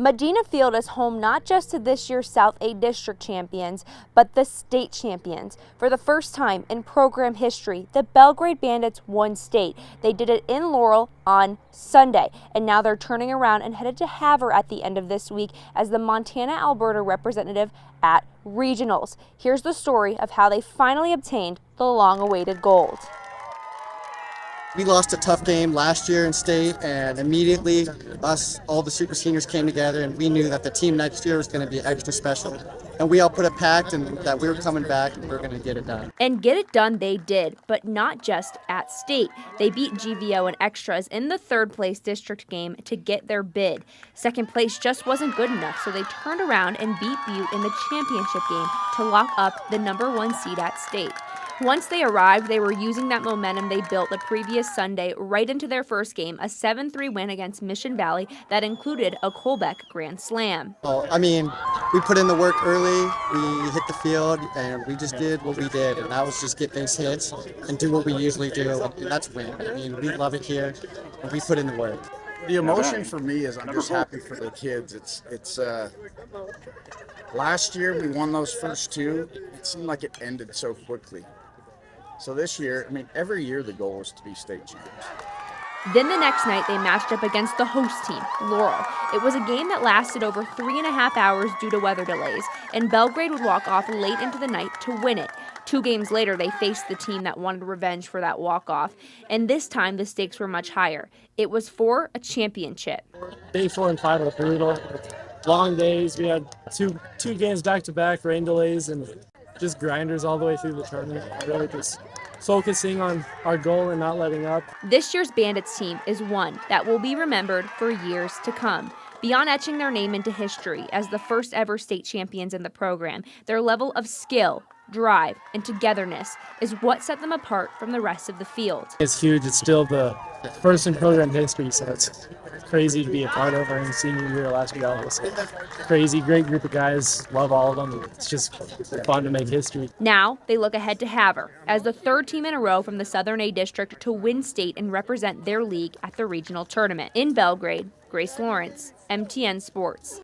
Medina Field is home not just to this year's South A District champions, but the state champions. For the first time in program history, the Belgrade Bandits won state. They did it in Laurel on Sunday, and now they're turning around and headed to Havre at the end of this week as the Montana-Alberta representative at regionals. Here's the story of how they finally obtained the long-awaited gold. We lost a tough game last year in state, and immediately all the super seniors came together, and we knew that the team next year was going to be extra special. And we all put a pact and that we were coming back and we were going to get it done. And get it done they did, but not just at state. They beat GVO and Extras in the third place district game to get their bid. Second place just wasn't good enough, so they turned around and beat Butte in the championship game to lock up the #1 seed at state. Once they arrived, they were using that momentum they built the previous Sunday right into their first game, a 7-3 win against Mission Valley that included a Colbeck Grand Slam. We put in the work early, we hit the field, and we just did what we did, and that was just get base hits and do what we usually do, and that's win. We love it here, and we put in the work. The emotion for me is I'm just happy for the kids. It's last year we won those first two. It seemed like it ended so quickly. So this year, every year the goal is to be state champions. Then the next night, they matched up against the host team, Laurel. It was a game that lasted over 3.5 hours due to weather delays, and Belgrade would walk off late into the night to win it. 2 games later, they faced the team that wanted revenge for that walk-off, and this time the stakes were much higher. It was for a championship. Day 4 and 5 were brutal. Long days. We had two games back-to-back, rain delays, and just grinders all the way through the tournament. Really just focusing on our goal and not letting up. This year's Bandits team is one that will be remembered for years to come. Beyond etching their name into history as the first ever state champions in the program, their level of skill, drive, and togetherness is what set them apart from the rest of the field. It's huge. It's still the first in program history, so it's crazy to be a part of. Our senior year last year, it was crazy, great group of guys. Love all of them. It's just fun to make history. Now they look ahead to Havre as the 3rd team in a row from the Southern A District to win state and represent their league at the regional tournament. In Belgrade, Grace Lawrence, MTN Sports.